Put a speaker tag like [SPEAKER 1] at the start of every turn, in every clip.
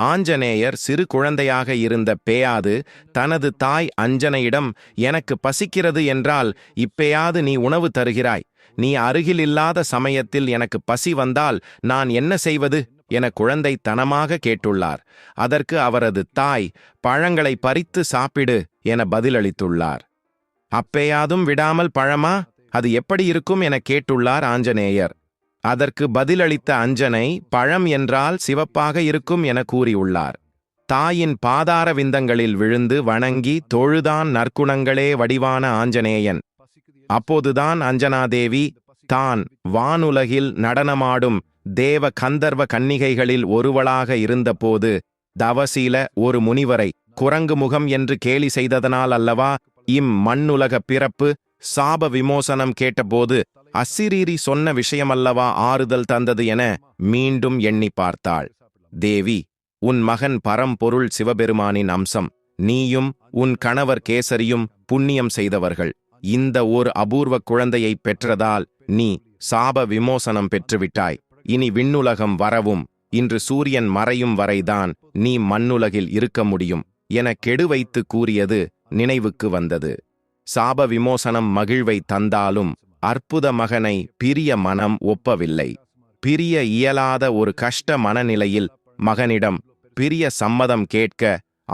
[SPEAKER 1] ஆஞ்சநேயர் சிறு குழந்தையாக இருந்த பேயாது தனது தாய் அஞ்சனையிடம், எனக்கு பசிக்கிறது என்றால் இப்பேயாது நீ உணவு தருகிறாய். நீ அருகில் இல்லாத சமயத்தில் எனக்கு பசி வந்தால் நான் என்ன செய்வது என குழந்தை தனமாக கேட்டுள்ளார். அதற்கு அவரது தாய், பழங்களை பறித்து சாப்பிடு என பதிலளித்துள்ளார். அப்பேயாதும் விடாமல் பழமா, அது எப்படி இருக்கும் என கேட்டுள்ளார் ஆஞ்சநேயர். அதற்கு பதிலளித்த அஞ்சனை, பழம் என்றால் சிவப்பாக இருக்கும் என கூறியுள்ளார். தாயின் பாதார விந்தங்களில் விழுந்து வணங்கி தொழுதான் நற்குணங்களே வடிவான ஆஞ்சநேயன். அப்போதுதான் அஞ்சனாதேவி தான் வானுலகில் நடனமாடும் தேவ கந்தர்வ கன்னிகைகளில் ஒருவளாக இருந்தபோது தவசீல ஒரு முனிவரை குரங்கு முகம் என்று கேலி செய்ததனால் அல்லவா மண்ணுலக பிறப்பு சாப விமோசனம் கேட்டபோது அசிரீரி சொன்ன விஷயமல்லவா ஆறுதல் தந்தது என மீண்டும் எண்ணி பார்த்தாள். தேவி, உன் மகன் பரம்பொருள் சிவபெருமானின் அம்சம். நீயும் உன் கணவர் கேசரியும் புண்ணியம் செய்தவர்கள். இந்த ஓர் அபூர்வ குழந்தையை பெற்றதால் நீ சாப விமோசனம் பெற்றுவிட்டாய். இனி விண்ணுலகம் வரவும் இன்று சூரியன் மறையும் வரைதான் நீ மண்ணுலகில் இருக்க முடியும் என கெடு வைத்து கூறியது நினைவுக்கு வந்தது. சாப விமோசனம் மகிழ்வை தந்தாலும் அற்புத மகனை பிரிய மனம் ஒப்பவில்லை. பிரிய இயலாத ஒரு கஷ்ட மனநிலையில் மகனிடம் பிரிய சம்மதம் கேட்க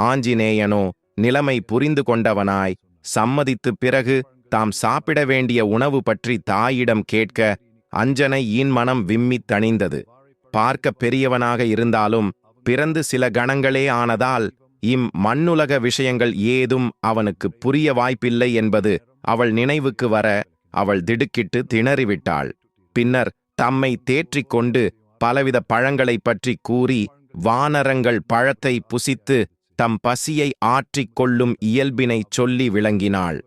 [SPEAKER 1] ஆஞ்சநேயனோ நிலைமை புரிந்து கொண்டவனாய் சம்மதித்து பிறகு தாம் சாப்பிட வேண்டிய உணவு பற்றி தாயிடம் கேட்க அஞ்சனை மனம் விம்மித் தணிந்தது. பார்க்க பெரியவனாக இருந்தாலும் பிறந்து சில கணங்களே ஆனதால் மண்ணுலக விஷயங்கள் ஏதும் அவனுக்கு புரிய வாய்ப்பில்லை என்பது அவள் நினைவுக்கு வர அவள் திடுக்கிட்டு திணறிவிட்டாள். பின்னர் தம்மை தேற்றிக் கொண்டு பலவித பழங்களை பற்றி கூறி வானரங்கள் பழத்தை புசித்து தம் பசியை ஆற்றிக் கொள்ளும் இயல்பினை சொல்லி விளங்கினாள்.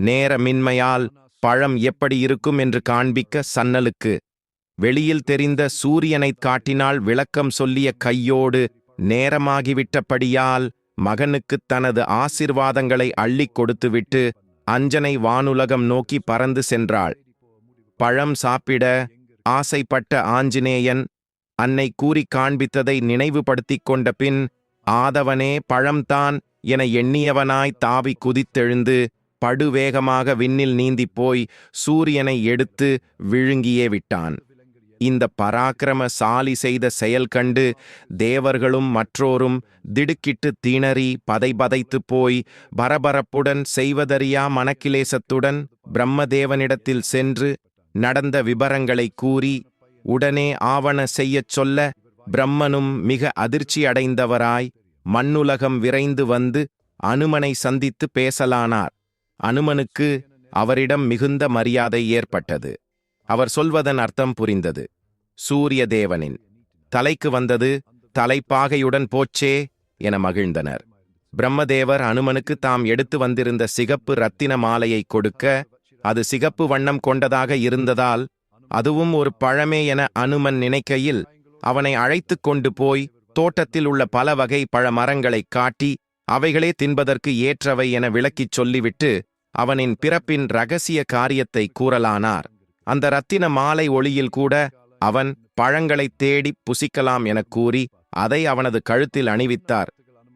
[SPEAKER 1] நேரமின்மையால் பழம் எப்படி இருக்கும் என்று காண்பிக்க சன்னலுக்கு வெளியில் தெரிந்த சூரியனைக் காட்டினால் விளக்கம் சொல்லிய கையோடு நேரமாகிவிட்டபடியால் மகனுக்குத் தனது ஆசிர்வாதங்களை அள்ளிக் கொடுத்துவிட்டு அஞ்சனை வானுலகம் நோக்கி பறந்து சென்றாள். பழம் சாப்பிட ஆசைப்பட்ட ஆஞ்சநேயன் அன்னை கூறி காண்பித்ததை நினைவுபடுத்திக் கொண்ட பின் ஆதவனே பழம்தான் என எண்ணியவனாய் தாவி குதித்தெழுந்து படுவேகமாக விண்ணில் நீந்திப் போய் சூரியனை எடுத்து விழுங்கியே விட்டான். இந்த பராக்கிரமசாலி செய்த செயல் கண்டு தேவர்களும் மற்றோரும் திடுக்கிட்டு திணறி பதைபதைத்து போய் பரபரப்புடன் செய்வதறியா மனக்கிலேசத்துடன் பிரம்மதேவனிடத்தில் சென்று நடந்த விபரங்களை கூறி உடனே ஆவண செய்யச் சொல்ல பிரம்மனும் மிக அதிர்ச்சி அடைந்தவராய் மண்ணுலகம் விரைந்து வந்து அனுமனை சந்தித்து பேசலானார். அனுமனுக்கு அவரிடம் மிகுந்த மரியாதை ஏற்பட்டது. அவர் சொல்வதன் அர்த்தம் புரிந்தது. சூரிய தேவனின் தலைக்கு வந்தது தலைப்பாகையுடன் போச்சே என மகிழ்ந்தனர். பிரம்மதேவர் அனுமனுக்கு தாம் எடுத்து வந்திருந்த சிகப்பு இரத்தின மாலையை கொடுக்க அது சிகப்பு வண்ணம் கொண்டதாக இருந்ததால் அதுவும் ஒரு பழமே என அனுமன் நினைக்கையில் அவனை அழைத்து கொண்டு போய் தோட்டத்தில் உள்ள பல வகை பழமரங்களைக் காட்டி அவைகளே தின்பதற்கு ஏற்றவை என விளக்கிச் சொல்லிவிட்டு அவனின் பிறப்பின் இரகசிய காரியத்தை கூறலானார். அந்த இரத்தின மாலை ஒளியில் கூட அவன் பழங்களைத் தேடி புசிக்கலாம் எனக் கூறி அதை அவனது கழுத்தில் அணிவித்தார்.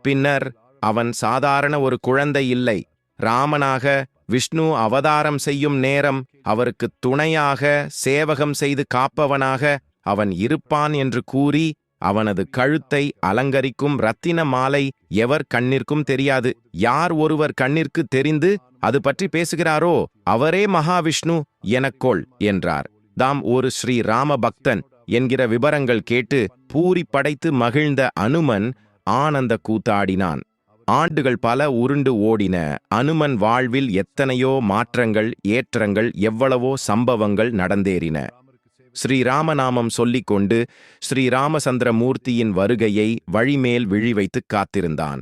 [SPEAKER 1] பின்னர் அவன் சாதாரண ஒரு குழந்தை இல்லை, ராமனாக விஷ்ணு அவதாரம் செய்யும் நேரம் அவருக்கு துணையாக சேவகம் செய்து காப்பவனாக அவன் இருப்பான் என்று கூறி அவனது கழுத்தை அலங்கரிக்கும் இரத்தின மாலை எவர் கண்ணிற்கும் தெரியாது. யார் ஒருவர் கண்ணிற்கு தெரிந்து அது பற்றி பேசுகிறாரோ அவரே மகாவிஷ்ணு எனக்கொள் என்றார். தாம் ஒரு ஸ்ரீ ராம பக்தன் என்கிற விபரங்கள் கேட்டு பூரி படைத்து மகிழ்ந்த அனுமன் ஆனந்த கூத்தாடினான். ஆண்டுகள் பல உருண்டு ஓடின. அனுமன் வாழ்வில் எத்தனையோ மாற்றங்கள் ஏற்றங்கள் எவ்வளவோ சம்பவங்கள் நடந்தேறின. ஸ்ரீராமநாமம் சொல்லிக்கொண்டு ஸ்ரீராமச்சந்திரமூர்த்தியின் வருகையை வழிமேல் விழி வைத்து காத்திருந்தான்.